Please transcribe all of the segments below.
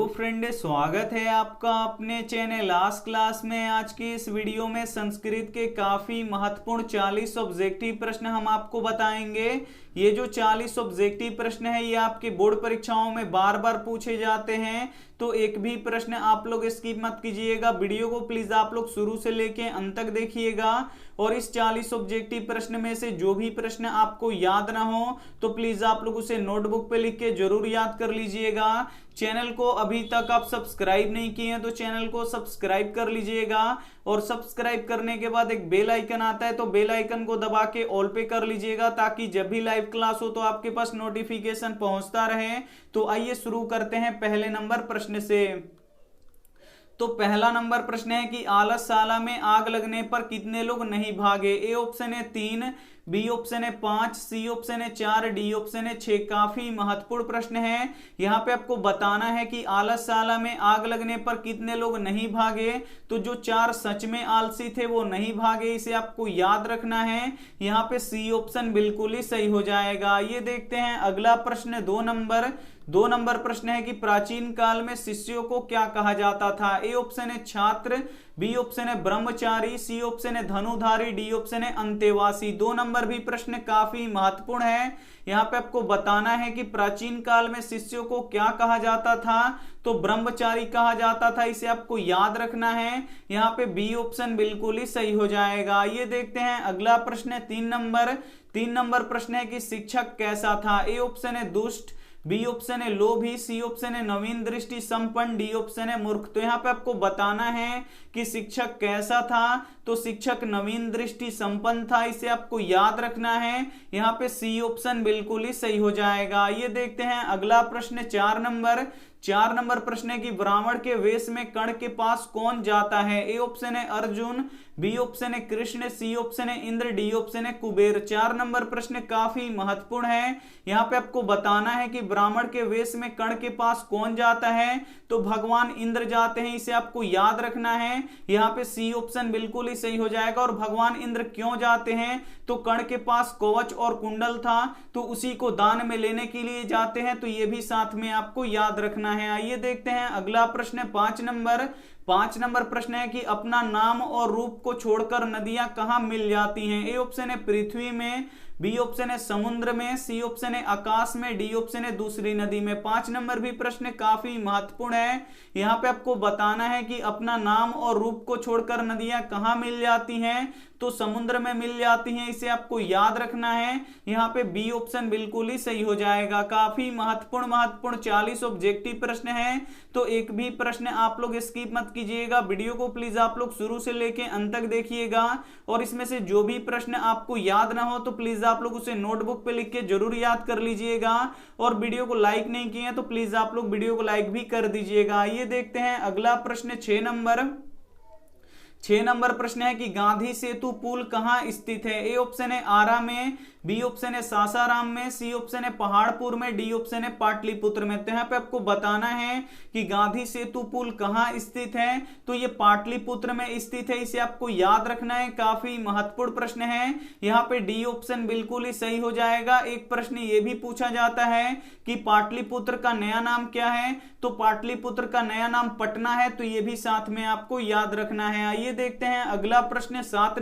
Friend, स्वागत है आपका अपने चैनल आज क्लास में। आज की इस वीडियो में संस्कृत के काफी महत्वपूर्ण 40 ऑब्जेक्टिव प्रश्न हम आपको बताएंगे। ये जो 40 ऑब्जेक्टिव प्रश्न है ये आपकी बोर्ड परीक्षाओं में बार बार पूछे जाते हैं, तो एक भी प्रश्न आप लोग स्किप मत कीजिएगा। वीडियो को प्लीज आप लोग शुरू से लेके अंत तक देखिएगा और इस 40 ऑब्जेक्टिव प्रश्न में से जो भी प्रश्न आपको याद ना हो तो प्लीज आप लोग उसे नोटबुक पे लिख के जरूर याद कर लीजिएगा। चैनल को अभी तक आप सब्सक्राइब नहीं किए हैं तो चैनल को सब्सक्राइब कर लीजिएगा और सब्सक्राइब करने के बाद एक बेल आइकन आता है तो बेल आइकन को दबा के ऑल पे कर लीजिएगा ताकि जब भी लाइव क्लास हो तो आपके पास नोटिफिकेशन पहुंचता रहे। तो आइए शुरू करते हैं पहले नंबर प्रश्न से। तो पहला नंबर प्रश्न है कि आलसशाला में आग लगने पर कितने लोग नहीं भागे। ए ऑप्शन है 3, बी ऑप्शन है 5, सी ऑप्शन है 4, डी ऑप्शन है 6। काफी महत्वपूर्ण प्रश्न है। यहाँ पे आपको बताना है कि आलसशाला में आग लगने पर कितने लोग नहीं भागे। तो जो 4 सच में आलसी थे वो नहीं भागे, इसे आपको याद रखना है। यहाँ पे सी ऑप्शन बिल्कुल ही सही हो जाएगा। ये देखते हैं अगला प्रश्न 2 नंबर प्रश्न है कि प्राचीन काल में शिष्यों को क्या कहा जाता था। ए ऑप्शन है छात्र, बी ऑप्शन है ब्रह्मचारी, सी ऑप्शन है धनुधारी, डी ऑप्शन है अंतेवासी। 2 नंबर भी प्रश्न काफी महत्वपूर्ण है। यहाँ पे आपको बताना है कि प्राचीन काल में शिष्यों को क्या कहा जाता था, तो ब्रह्मचारी कहा जाता था, इसे आपको याद रखना है। यहाँ पे बी ऑप्शन बिल्कुल ही सही हो जाएगा। ये देखते हैं अगला प्रश्न 3 नंबर प्रश्न है कि शिक्षक कैसा था। ए ऑप्शन है दुष्ट, बी ऑप्शन है लोभी, सी ऑप्शन है नवीन दृष्टि संपन्न, डी ऑप्शन है मूर्ख। तो यहाँ पे आपको बताना है कि शिक्षक कैसा था, तो शिक्षक नवीन दृष्टि संपन्न था, इसे आपको याद रखना है। यहाँ पे सी ऑप्शन बिल्कुल ही सही हो जाएगा। ये देखते हैं अगला प्रश्न 4 नंबर प्रश्न है कि ब्राह्मण के वेश में कर्ण के पास कौन जाता है। ए ऑप्शन है अर्जुन, बी ऑप्शन है कृष्ण, सी ऑप्शन है इंद्र, डी ऑप्शन है कुबेर। 4 नंबर प्रश्न काफी महत्वपूर्ण है। यहाँ पे आपको बताना है कि ब्राह्मण के वेश में कर्ण के पास कौन जाता है, तो भगवान इंद्र जाते हैं, इसे आपको याद रखना है। यहाँ पे सी ऑप्शन बिल्कुल ही सही हो जाएगा। और भगवान इंद्र क्यों जाते हैं, तो कर्ण के पास कवच और कुंडल था तो उसी को दान में लेने के लिए जाते हैं, तो ये भी साथ में आपको याद रखना है। आइए देखते हैं अगला प्रश्न 5 नंबर प्रश्न है कि अपना नाम और रूप को छोड़कर नदियां कहां मिल जाती हैं। ए ऑप्शन है पृथ्वी में, बी ऑप्शन है समुद्र में, सी ऑप्शन है आकाश में, डी ऑप्शन है दूसरी नदी में। 5 नंबर भी प्रश्न काफी महत्वपूर्ण है। यहाँ पे आपको बताना है कि अपना नाम और रूप को छोड़कर नदियां कहां मिल जाती हैं, तो समुद्र में मिल जाती हैं, इसे आपको याद रखना है। यहाँ पे बी ऑप्शन बिल्कुल ही सही हो जाएगा। काफी महत्वपूर्ण 40 ऑब्जेक्टिव प्रश्न है, तो एक भी प्रश्न आप लोग स्किप मत कीजिएगा। वीडियो को प्लीज आप लोग शुरू से लेके अंत तक देखिएगा और इसमें से जो भी प्रश्न आपको याद ना हो तो प्लीज आप लोग उसे नोटबुक पे लिख के जरूर याद कर लीजिएगा। और वीडियो को लाइक नहीं किए तो प्लीज आप लोग वीडियो को लाइक भी कर दीजिएगा। ये देखते हैं अगला प्रश्न 6 नंबर प्रश्न है कि गांधी सेतु पुल कहां स्थित है। ए ऑप्शन है आरा में, बी ऑप्शन है सासाराम में, सी ऑप्शन है पहाड़पुर में, डी ऑप्शन है पाटलिपुत्र में। तो यहाँ पे आपको बताना है कि गांधी सेतु पुल कहां स्थित है, तो ये पाटलिपुत्र में स्थित है, इसे आपको याद रखना है। काफी महत्वपूर्ण प्रश्न है। यहाँ पे डी ऑप्शन बिल्कुल ही सही हो जाएगा। एक प्रश्न ये भी पूछा जाता है कि पाटलिपुत्र का नया नाम क्या है, तो पाटलिपुत्र का नया नाम पटना है, तो ये भी साथ में आपको याद रखना है। आइए देखते हैं अगला प्रश्न 7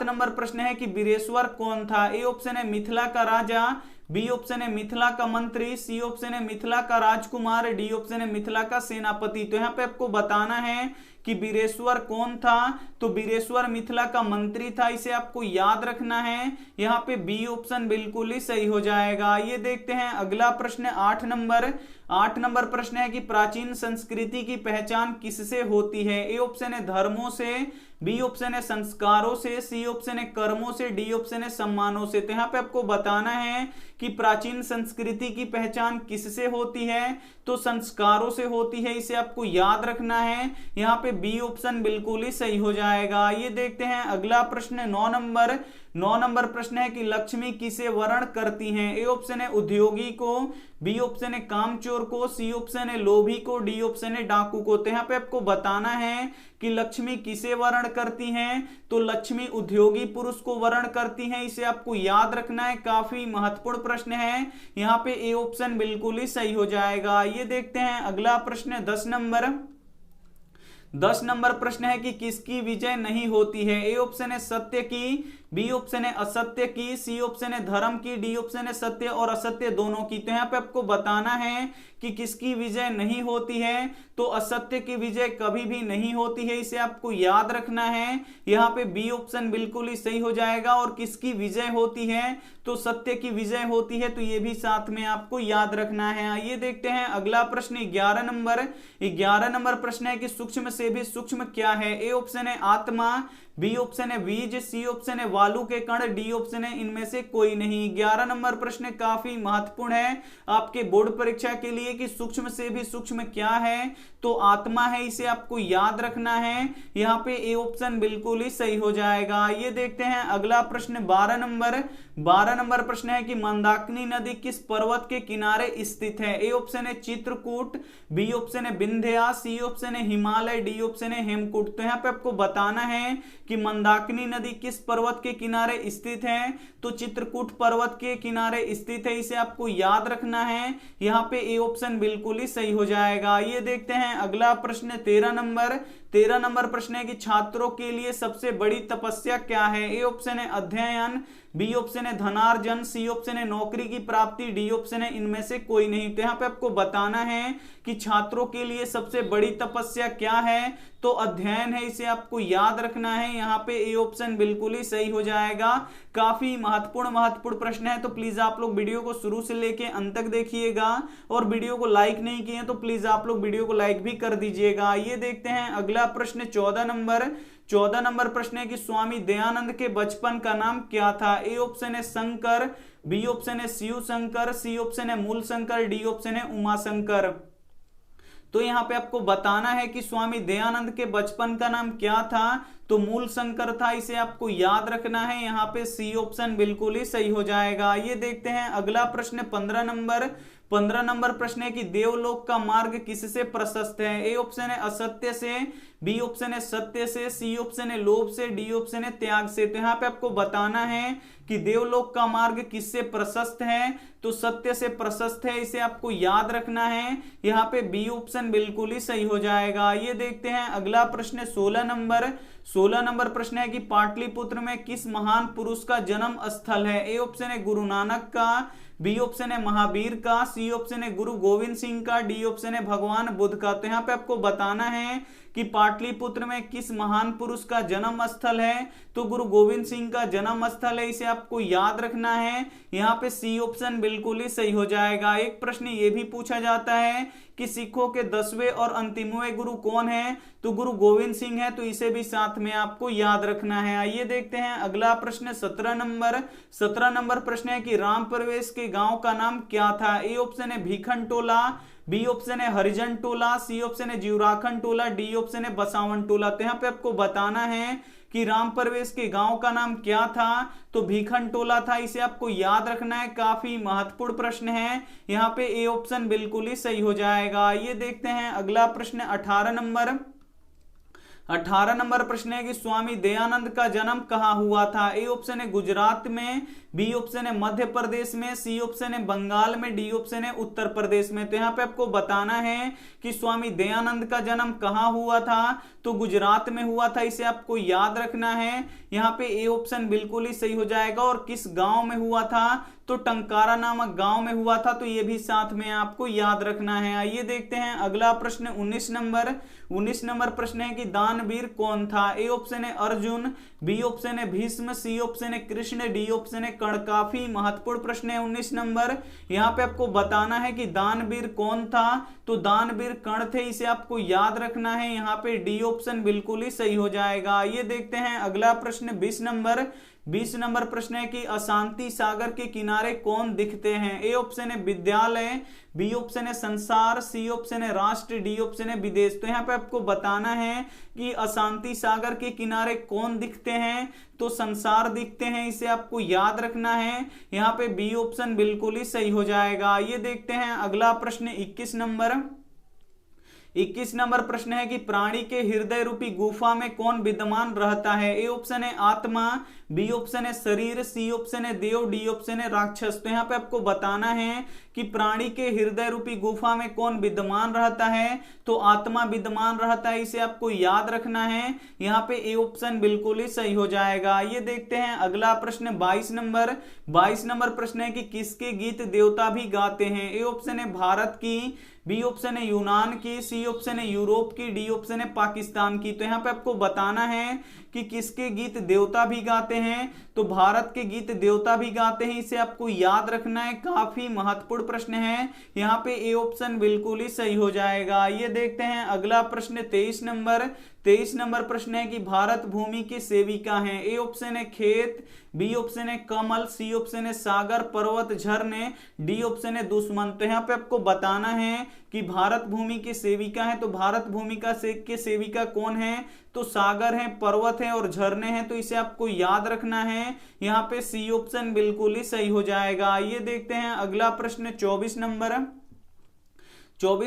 नंबर प्रश्न है कि बीरेश्वर कौन था। ए ऑप्शन है मिथिला का राजा, बी ऑप्शन है मिथिला का मंत्री, सी ऑप्शन है मिथिला का राजकुमार, डी ऑप्शन है मिथिला का सेनापति। तो यहाँ पे आपको बताना है कि बीरेश्वर कौन था, तो बीरेश्वर मिथिला का मंत्री था, इसे आपको याद रखना है। यहाँ पे बी ऑप्शन बिल्कुल ही सही हो जाएगा। ये देखते हैं अगला प्रश्न 8 नंबर प्रश्न है कि प्राचीन संस्कृति की पहचान किससे होती है। ए ऑप्शन है धर्मों से, बी ऑप्शन है संस्कारों से, सी ऑप्शन है कर्मों से, डी ऑप्शन है सम्मानों से। तो यहाँ पे आपको बताना है कि प्राचीन संस्कृति की पहचान किससे होती है, तो संस्कारों से होती है, इसे आपको याद रखना है। यहाँ पे बी ऑप्शन बिल्कुल ही सही हो जाएगा। ये देखते हैं अगला प्रश्न 9 9 नंबर प्रश्न है कि लक्ष्मी किसे वर्ण करती हैं? ए ऑप्शन है उद्योगी को, बी ऑप्शन है कामचोर को, सी ऑप्शन है लोभी को, डी ऑप्शन है डाकू को। तो यहाँ पे आपको बताना है कि लक्ष्मी किसे वर्ण करती हैं, तो लक्ष्मी उद्योगी पुरुष को वर्ण करती हैं। इसे आपको याद रखना है, काफी महत्वपूर्ण प्रश्न है। यहाँ पे ए ऑप्शन बिल्कुल ही सही हो जाएगा। ये देखते हैं अगला प्रश्न 10 नंबर। 10 नंबर प्रश्न है कि किसकी विजय नहीं होती है? ए ऑप्शन है सत्य की, बी ऑप्शन है असत्य की, सी ऑप्शन है धर्म की, डी ऑप्शन है सत्य और असत्य दोनों की। तो यहाँ पे आपको बताना है कि किसकी विजय नहीं होती है, तो असत्य की विजय कभी भी नहीं होती है, इसे आपको याद रखना है। यहाँ पे बी ऑप्शन बिल्कुल ही सही हो जाएगा। और किसकी विजय होती है, तो सत्य की विजय होती है, तो ये भी साथ में आपको याद रखना है। आइए देखते हैं अगला प्रश्न 11 नंबर। 11 नंबर प्रश्न है कि सूक्ष्म से भी सूक्ष्म क्या है? ए ऑप्शन है आत्मा, बी ऑप्शन है बीज, सी ऑप्शन है वालू के कण, डी ऑप्शन है इनमें से कोई नहीं। 11 नंबर प्रश्न काफी महत्वपूर्ण है आपके बोर्ड परीक्षा के लिए कि सूक्ष्म से भी सूक्ष्म क्या है, तो आत्मा है, इसे आपको याद रखना है। यहाँ पे ए ऑप्शन बिल्कुल ही सही हो जाएगा। ये देखते हैं अगला प्रश्न 12 नंबर। 12 नंबर प्रश्न है कि मंदाकिनी नदी किस पर्वत के किनारे स्थित है? ए ऑप्शन है चित्रकूट, बी ऑप्शन है विंध्या, सी ऑप्शन है हिमालय, डी ऑप्शन है हेमकूट। तो यहाँ पे आपको बताना है कि मंदाकिनी नदी किस पर्वत के किनारे स्थित है, तो चित्रकूट पर्वत के किनारे स्थित है, इसे आपको याद रखना है। यहाँ पे ए ऑप्शन बिल्कुल ही सही हो जाएगा। ये देखते हैं अगला प्रश्न 13 नंबर। 13 नंबर प्रश्न है कि छात्रों के लिए सबसे बड़ी तपस्या क्या है? ए ऑप्शन है अध्ययन, बी ऑप्शन है धनार्जन, सी ऑप्शन है नौकरी की प्राप्ति, डी ऑप्शन है इनमें से कोई नहीं। तो यहाँ पे आपको बताना है कि छात्रों के लिए सबसे बड़ी तपस्या क्या है, तो अध्ययन है, इसे आपको याद रखना है। यहाँ पे ए ऑप्शन बिल्कुल ही सही हो जाएगा। काफी महत्वपूर्ण प्रश्न है, तो प्लीज आप लोग वीडियो को शुरू से लेके अंत तक देखिएगा। और वीडियो को लाइक नहीं किए तो प्लीज आप लोग वीडियो को लाइक भी कर दीजिएगा। ये देखते हैं अगला प्रश्न 14 नंबर। 14 नंबर प्रश्न है कि स्वामी दयानंद के बचपन का नाम क्या था? ए ऑप्शन है शंकर, बी ऑप्शन है शिव शंकर, सी ऑप्शन है मूल शंकर, डी ऑप्शन है उमा शंकर। तो यहाँ पे आपको बताना है कि स्वामी दयानंद के बचपन का नाम क्या था, तो मूल शंकर था, इसे आपको याद रखना है। यहाँ पे सी ऑप्शन बिल्कुल ही सही हो जाएगा। ये देखते हैं अगला प्रश्न 15 नंबर। 15 नंबर प्रश्न है कि देवलोक का मार्ग किससे प्रशस्त है? ए ऑप्शन है असत्य से, बी ऑप्शन है सत्य से, सी ऑप्शन है लोभ से, डी ऑप्शन है त्याग से। तो यहाँ पे आपको बताना है कि देवलोक का मार्ग किससे प्रशस्त है, तो सत्य से प्रशस्त है, इसे आपको याद रखना है। यहाँ पे बी ऑप्शन बिल्कुल ही सही हो जाएगा। ये देखते हैं अगला प्रश्न 16 नंबर। 16 नंबर प्रश्न है कि पाटलिपुत्र में किस महान पुरुष का जन्म स्थल है? ए ऑप्शन है गुरु नानक का, बी ऑप्शन है महावीर का, सी ऑप्शन है गुरु गोविंद सिंह का, डी ऑप्शन है भगवान बुद्ध का। तो यहाँ पे आपको बताना है कि पाटलिपुत्र में किस महान पुरुष का जन्म स्थल है, तो गुरु गोविंद सिंह का जन्म स्थल है, इसे आपको याद रखना है। यहाँ पे सी ऑप्शन बिल्कुल ही सही हो जाएगा। एक प्रश्न ये भी पूछा जाता है कि सिखों के 10वें और अंतिमवें गुरु कौन है, तो गुरु गोविंद सिंह है, तो इसे भी साथ में आपको याद रखना है। आइए देखते हैं अगला प्रश्न 17 नंबर। 17 नंबर प्रश्न है कि राम प्रवेश के गांव का नाम क्या था? ए ऑप्शन है भीखन टोला, बी ऑप्शन है हरिजन टोला, सी ऑप्शन है जीवराखन टोला, डी ऑप्शन है बसावन टोला। तो यहाँ पे आपको बताना है कि राम प्रवेश के गांव का नाम क्या था, तो भीखन टोला था, इसे आपको याद रखना है। काफी महत्वपूर्ण प्रश्न है। यहाँ पे ए ऑप्शन बिल्कुल ही सही हो जाएगा। ये देखते हैं अगला प्रश्न 18 नंबर। 18 नंबर प्रश्न है कि स्वामी दयानंद का जन्म कहाँ हुआ था? ए ऑप्शन है गुजरात में, बी ऑप्शन है मध्य प्रदेश में, सी ऑप्शन है बंगाल में, डी ऑप्शन है उत्तर प्रदेश में। तो यहाँ पे आपको बताना है कि स्वामी दयानंद का जन्म कहाँ हुआ था, तो गुजरात में हुआ था, इसे आपको याद रखना है। यहाँ पे ए ऑप्शन बिल्कुल ही सही हो जाएगा। और किस गांव में हुआ था, तो टंकारा नामक गांव में हुआ था, तो ये भी साथ में आपको याद रखना है। आइए देखते हैं अगला प्रश्न 19 नंबर। 19 नंबर प्रश्न है कि दानवीर कौन था? ए ऑप्शन है अर्जुन, बी ऑप्शन है भीष्म, सी ऑप्शन है कृष्ण, डी ऑप्शन है कर्ण। काफी महत्वपूर्ण प्रश्न है 19 नंबर। यहाँ पे आपको बताना है कि दानवीर कौन था, तो दानवीर कर्ण थे, इसे आपको याद रखना है। यहाँ पे डी ऑप्शन बिल्कुल ही सही हो जाएगा। ये देखते हैं अगला प्रश्न 20 नंबर। 20 नंबर प्रश्न है कि अशांति सागर के किनारे कौन दिखते हैं? ए ऑप्शन है विद्यालय, बी ऑप्शन है संसार, सी ऑप्शन है राष्ट्र, डी ऑप्शन है विदेश। तो यहाँ पे आपको बताना है कि अशांति सागर के किनारे कौन दिखते हैं, तो संसार दिखते हैं, इसे आपको याद रखना है। यहाँ पे बी ऑप्शन बिल्कुल ही सही हो जाएगा। ये देखते हैं अगला प्रश्न 21 नंबर प्रश्न है कि प्राणी के हृदय रूपी गुफा में कौन विद्यमान रहता है? ए ऑप्शन है आत्मा, बी ऑप्शन है शरीर, सी ऑप्शन है देव, डी ऑप्शन है राक्षस। तो यहाँ पे आपको बताना है कि प्राणी के हृदय रूपी गुफा में कौन विद्यमान रहता है, तो आत्मा विद्यमान रहता है, इसे आपको याद रखना है। यहाँ पे ए ऑप्शन बिल्कुल ही सही हो जाएगा। ये देखते हैं अगला प्रश्न 22 नंबर प्रश्न है कि किसके गीत देवता भी गाते हैं? ए ऑप्शन है भारत की, बी ऑप्शन है यूनान की, सी ऑप्शन है यूरोप की, डी ऑप्शन है पाकिस्तान की। तो यहाँ पे आपको बताना है कि किसके गीत देवता भी गाते हैं, तो भारत के गीत देवता भी गाते हैं, इसे आपको याद रखना है। काफी महत्वपूर्ण प्रश्न है, यहाँ पे ए ऑप्शन बिल्कुल ही सही हो जाएगा। ये देखते हैं अगला प्रश्न 23 नंबर प्रश्न है कि भारत भूमि की सेविका है? ए ऑप्शन है खेत, बी ऑप्शन है कमल, सी ऑप्शन है सागर पर्वत झरने, डी ऑप्शन है दुश्मन। तो यहाँ पे आपको बताना है कि भारत भूमि की सेविका है, तो भारत भूमि के सेविका कौन है, तो सागर है, पर्वत है और झरने हैं, तो इसे आपको याद रखना है। यहाँ पे सी ऑप्शन बिल्कुल ही सही हो जाएगा। ये देखते हैं अगला प्रश्न 24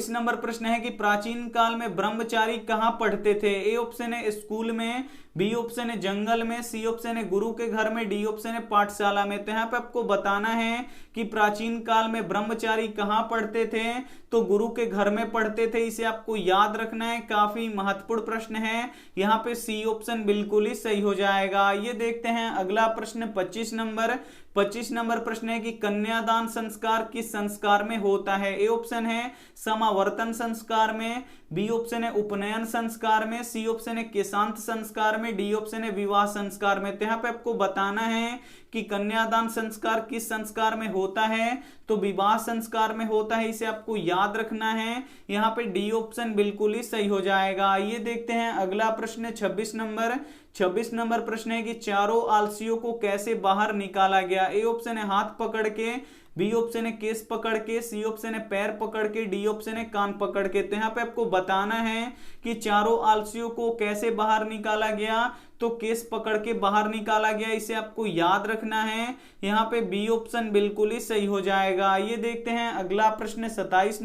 नंबर प्रश्न है कि प्राचीन काल में ब्रह्मचारी कहाँ पढ़ते थे? ए ऑप्शन है स्कूल में, बी ऑप्शन है जंगल में, सी ऑप्शन है गुरु के घर में, डी ऑप्शन है पाठशाला में। तो यहाँ पे आपको बताना है कि प्राचीन काल में ब्रह्मचारी कहाँ पढ़ते थे, तो गुरु के घर में पढ़ते थे, इसे आपको याद रखना है। काफी महत्वपूर्ण प्रश्न है, यहाँ पे सी ऑप्शन बिल्कुल ही सही हो जाएगा। ये देखते हैं अगला प्रश्न 25 नंबर प्रश्न है कि कन्यादान संस्कार किस संस्कार में होता है? ए ऑप्शन है समावर्तन संस्कार में, बी ऑप्शन है उपनयन संस्कार में, सी ऑप्शन है केशांत संस्कार में, डी ऑप्शन है विवाह संस्कार में। तो यहाँ पे आपको बताना है कि कन्यादान संस्कार किस संस्कार में होता है, तो विवाह संस्कार में होता है, इसे आपको याद रखना है। यहाँ पे डी ऑप्शन बिल्कुल ही सही हो जाएगा। ये देखते हैं अगला प्रश्न 26 नंबर प्रश्न है कि चारों आलसियों को कैसे बाहर निकाला गया? ए ऑप्शन है हाथ पकड़ के, बी ऑप्शन है केस पकड़ के, सी ऑप्शन है पैर पकड़ के, डी ऑप्शन है कान पकड़ के। तो यहाँ पे आपको बताना है कि चारों आलसियों को कैसे बाहर निकाला गया, तो केस पकड़ के बाहर निकाला गया, इसे आपको याद रखना है। यहाँ पे बी ऑप्शन बिल्कुल ही सही हो जाएगा। ये देखते हैं अगला प्रश्न 27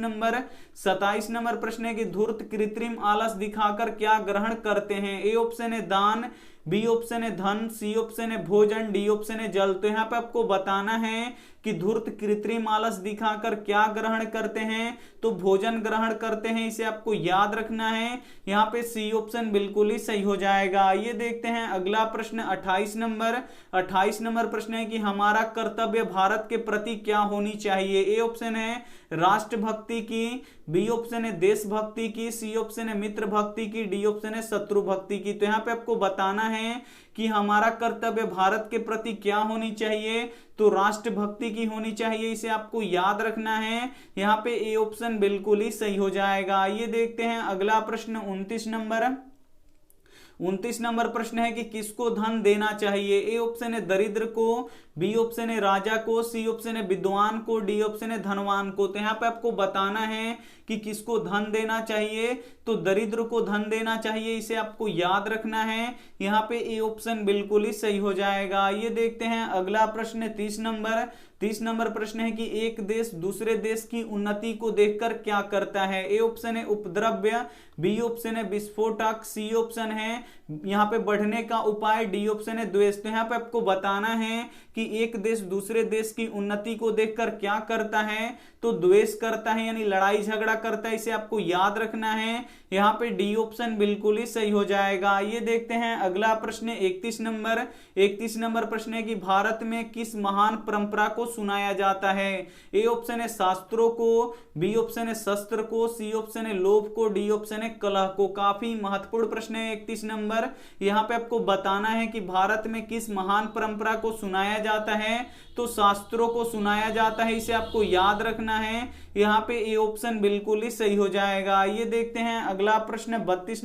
नंबर प्रश्न है कि धूर्त कृत्रिम आलस दिखाकर क्या ग्रहण करते हैं? ए ऑप्शन है दान, बी ऑप्शन है धन, सी ऑप्शन है भोजन, डी ऑप्शन है जल। तो यहाँ पे आपको बताना है कि धूर्त कृत्रिम आलस दिखाकर क्या ग्रहण करते हैं, तो भोजन ग्रहण करते हैं, इसे आपको याद रखना है। यहाँ पे सी ऑप्शन बिल्कुल ही सही हो जाएगा। ये देखते हैं अगला प्रश्न 28 नंबर प्रश्न है कि हमारा कर्तव्य भारत के प्रति क्या होनी चाहिए? ए ऑप्शन है राष्ट्रभक्ति की, बी ऑप्शन है देशभक्ति की, सी ऑप्शन है मित्र भक्ति की, डी ऑप्शन है शत्रु भक्ति की। तो यहाँ पे आपको बताना है कि हमारा कर्तव्य भारत के प्रति क्या होनी चाहिए, तो राष्ट्रभक्ति की होनी चाहिए, इसे आपको याद रखना है। यहाँ पे ए ऑप्शन बिल्कुल ही सही हो जाएगा। ये देखते हैं अगला प्रश्न 29 नंबर प्रश्न है कि किसको धन देना चाहिए? ए ऑप्शन है दरिद्र को, बी ऑप्शन है राजा को, सी ऑप्शन है विद्वान को, डी ऑप्शन है धनवान को। तो यहाँ पे आपको बताना है कि किसको धन देना चाहिए, तो दरिद्र को धन देना चाहिए, इसे आपको याद रखना है। यहाँ पे ए ऑप्शन बिल्कुल ही सही हो जाएगा। ये देखते हैं अगला प्रश्न 30 नंबर प्रश्न है कि एक देश दूसरे देश की उन्नति को देखकर क्या करता है? ए ऑप्शन है उपद्रव्य, बी ऑप्शन है विस्फोटक, सी ऑप्शन है यहाँ पे बढ़ने का उपाय, डी ऑप्शन है द्वेष। तो यहाँ पे आपको बताना है कि एक देश दूसरे देश की उन्नति को देखकर क्या करता है, तो द्वेष करता है, यानी लड़ाई झगड़ा करता है, इसे आपको याद रखना है। यहाँ पे डी ऑप्शन बिल्कुल ही सही हो जाएगा। ये देखते हैं अगला प्रश्न 31 नंबर प्रश्न है कि भारत में किस महान परंपरा को सुनाया जाता है? ए ऑप्शन है शास्त्रों को, बी ऑप्शन है शस्त्र को, सी ऑप्शन है लोभ को, डी ऑप्शन है कलह को। काफी महत्वपूर्ण प्रश्न है 31 नंबर। यहाँ पे आपको बताना है कि भारत में किस महान परंपरा को सुनाया जाता है, तो शास्त्रों को सुनाया जाता है, इसे आपको याद रखना है। यहाँ पे ए ऑप्शन बिल्कुल ही सही हो जाएगा। ये देखते हैं अगला प्रश्न 32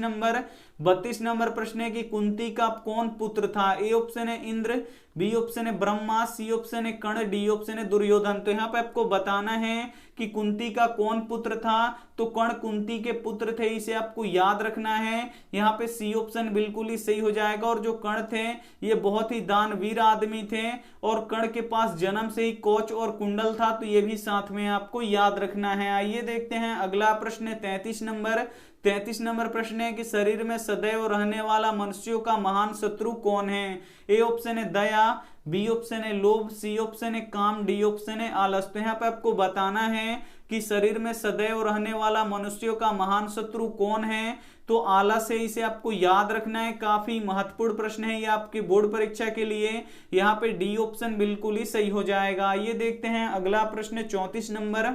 32 नंबर प्रश्न है कि कुंती का कौन पुत्र था? ए ऑप्शन है इंद्र, बी ऑप्शन है ब्रह्मा, सी ऑप्शन है कर्ण, डी ऑप्शन है दुर्योधन। तो यहाँ पे आपको बताना है कि कुंती का कौन पुत्र था। तो कर्ण कुंती के पुत्र थे, इसे आपको याद रखना है। यहाँ पे सी ऑप्शन बिल्कुल ही सही हो जाएगा। और जो कर्ण थे ये बहुत ही दानवीर आदमी थे और कर्ण के पास जन्म से ही कवच और कुंडल था, तो ये भी साथ में आपको याद रखना है। आइए देखते हैं अगला प्रश्न 33 नंबर। 33 नंबर प्रश्न है कि शरीर में सदैव रहने वाला मनुष्यों का महान शत्रु कौन है? ए ऑप्शन है दया, बी ऑप्शन है लोभ, सी ऑप्शन है काम, डी ऑप्शन है आलस। तो यहाँ पे आपको बताना है कि शरीर में सदैव रहने वाला मनुष्यों का महान शत्रु कौन है? तो आलस है, इसे आपको याद रखना है। काफी महत्वपूर्ण प्रश्न है ये आपकी बोर्ड परीक्षा के लिए। यहाँ पे डी ऑप्शन बिल्कुल ही सही हो जाएगा। ये देखते हैं अगला प्रश्न 34 नंबर।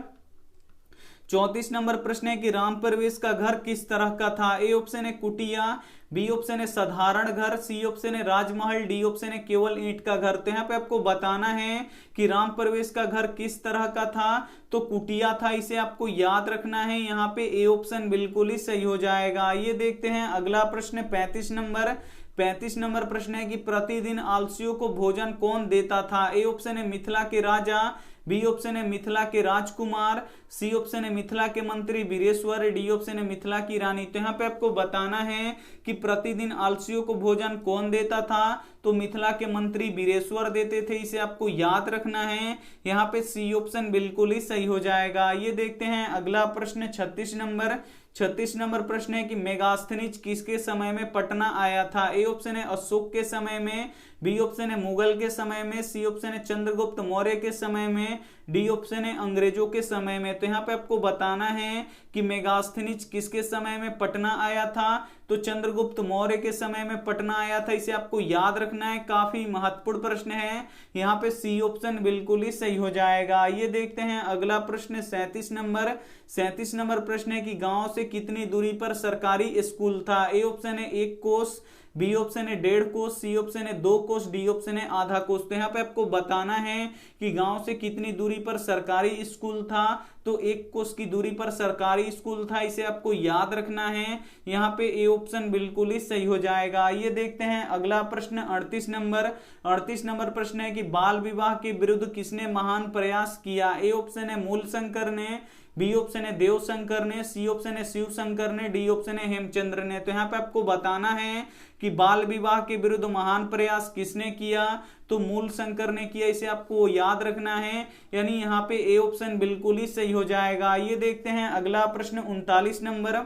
34 नंबर प्रश्न है कि राम प्रवेश का घर किस तरह का था? ए ऑप्शन है कुटिया, बी ऑप्शन है साधारण घर, सी ऑप्शन है राजमहल, डी ऑप्शन है केवल ईंट का घर। तो यहाँ पे आपको बताना है कि राम प्रवेश का घर किस तरह का था। तो कुटिया था, इसे आपको याद रखना है। यहाँ पे ए ऑप्शन बिल्कुल ही सही हो जाएगा। ये देखते हैं अगला प्रश्न 35 नंबर। 35 नंबर प्रश्न है कि प्रतिदिन आलसियों को भोजन कौन देता था? ए ऑप्शन है मिथिला के राजा, बी ऑप्शन है मिथिला के राजकुमार, सी ऑप्शन है मिथिला के मंत्री वीरेश्वर, डी ऑप्शन है मिथिला की रानी। तो यहाँ पे आपको बताना है कि प्रतिदिन आलसियों को भोजन कौन देता था। तो मिथिला के मंत्री वीरेश्वर देते थे, इसे आपको याद रखना है। यहाँ पे सी ऑप्शन बिल्कुल ही सही हो जाएगा। ये देखते हैं अगला प्रश्न 36 नंबर। 36 नंबर प्रश्न है कि मेगास्थनीज किसके समय में पटना आया था? ए ऑप्शन है अशोक के समय में, बी ऑप्शन है मुगल के समय में, सी ऑप्शन है चंद्रगुप्त मौर्य के समय में, डी ऑप्शन है अंग्रेजों के समय में। तो यहाँ पे आपको बताना है कि मेगास्थनीज किसके समय में पटना आया था। तो चंद्रगुप्त मौर्य के समय में पटना आया था, इसे आपको याद रखना है। काफी महत्वपूर्ण प्रश्न है। यहाँ पे सी ऑप्शन बिल्कुल ही सही हो जाएगा। ये देखते हैं अगला प्रश्न 37 नंबर। 37 नंबर प्रश्न है कि गांव से कितनी दूरी पर सरकारी स्कूल था? ए ऑप्शन है 1 कोस, बी ऑप्शन है 1.5 कोस, सी ऑप्शन है 2 कोस, डी ऑप्शन है आधा कोस। तो यहाँ पे आपको बताना है कि गांव से कितनी दूरी पर सरकारी स्कूल था। तो 1 कोस की दूरी पर सरकारी स्कूल था, इसे आपको याद रखना है। यहाँ पे ए ऑप्शन बिल्कुल ही सही हो जाएगा। ये देखते हैं अगला प्रश्न 38 नंबर। 38 नंबर प्रश्न है कि बाल विवाह के विरुद्ध किसने महान प्रयास किया? ए ऑप्शन है मूलशंकर ने, बी ऑप्शन है देवशंकर ने, सी ऑप्शन है शिव शंकर ने, डी ऑप्शन है हेमचंद्र ने। तो यहाँ पे आपको बताना है कि बाल विवाह के विरुद्ध महान प्रयास किसने किया? तो मूलशंकर ने किया, इसे आपको याद रखना है। यानी यहाँ पे ए ऑप्शन बिल्कुल ही सही हो जाएगा। ये देखते हैं अगला प्रश्न 39 नंबर।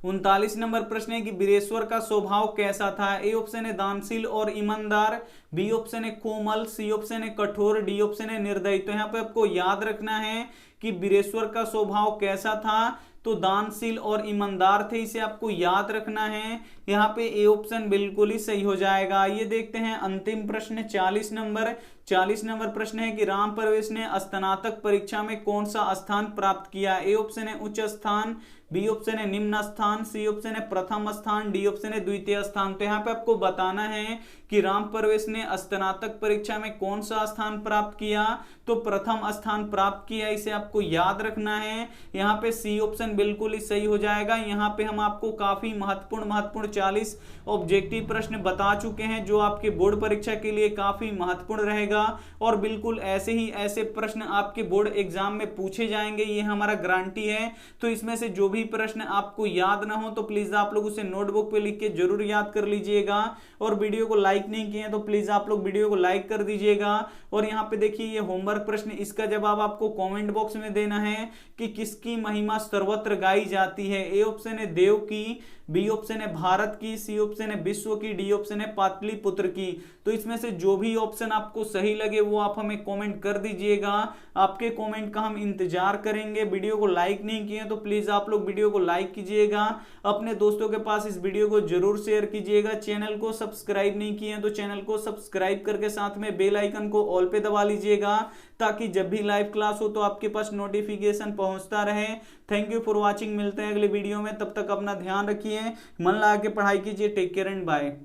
39 नंबर प्रश्न है कि वीरेश्वर का स्वभाव कैसा था? ए ऑप्शन है दानशील और ईमानदार, बी ऑप्शन है कोमल, सी ऑप्शन है कठोर, डी ऑप्शन है निर्दयी। तो यहाँ पे आपको याद रखना है कि वीरेश्वर का स्वभाव कैसा था। तो दानशील और ईमानदार थे, इसे आपको याद रखना है। यहाँ पे ए ऑप्शन बिल्कुल ही सही हो जाएगा। ये देखते हैं अंतिम प्रश्न 40 नंबर। 40 नंबर प्रश्न है कि राम प्रवेश ने स्नातक परीक्षा में कौन सा स्थान प्राप्त किया? ए ऑप्शन है उच्च स्थान, बी ऑप्शन है निम्न स्थान, सी ऑप्शन है प्रथम स्थान, डी ऑप्शन है द्वितीय स्थान। तो यहाँ पे आपको बताना है कि राम प्रवेश ने स्नातक परीक्षा में कौन सा स्थान प्राप्त किया। तो प्रथम स्थान प्राप्त किया, इसे आपको याद रखना है। यहाँ पे सी ऑप्शन बिल्कुल ही सही हो जाएगा। यहाँ पे हम आपको काफी महत्वपूर्ण 40 ऑब्जेक्टिव प्रश्न बता चुके हैं जो आपके बोर्ड परीक्षा के लिए काफी महत्वपूर्ण रहेगा। और बिल्कुल ऐसे प्रश्न आपके बोर्ड एग्जाम में पूछे जाएंगे, ये हमारा गारंटी है। तो इसमें से जो भी प्रश्न आपको याद ना हो तो प्लीज आप लोग उसे नोटबुक पे लिख के जरूर याद कर लीजिएगा। और वीडियो को लाइक नहीं किए तो प्लीज आप लोग वीडियो को लाइक कर दीजिएगा। और यहाँ पे देखिए ये होमवर्क प्रश्न, इसका जवाब आपको कमेंट बॉक्स में देना है कि किसकी महिमा सर्वत्र गाई जाती है। ए ऑप्शन है देव की, बी ऑप्शन है भारत की, सी ऑप्शन है विश्व की, डी ऑप्शन है पाटलिपुत्र की। तो इसमें से जो भी ऑप्शन आपको सही लगे वो आप हमें कमेंट कर दीजिएगा। आपके कमेंट का हम इंतजार करेंगे। वीडियो को लाइक नहीं किए तो प्लीज आप लोग वीडियो को लाइक कीजिएगा, अपने दोस्तों के पास इस वीडियो को जरूर शेयर कीजिएगा। चैनल को सब्सक्राइब नहीं किए तो चैनल को सब्सक्राइब करके साथ में बेल आइकन को ऑल पे दबा लीजिएगा, ताकि जब भी लाइव क्लास हो तो आपके पास नोटिफिकेशन पहुंचता रहे। Thank you for watching. मिलते हैं अगले वीडियो में, तब तक अपना ध्यान रखिए, मन लगा के पढ़ाई कीजिए। Take care and bye.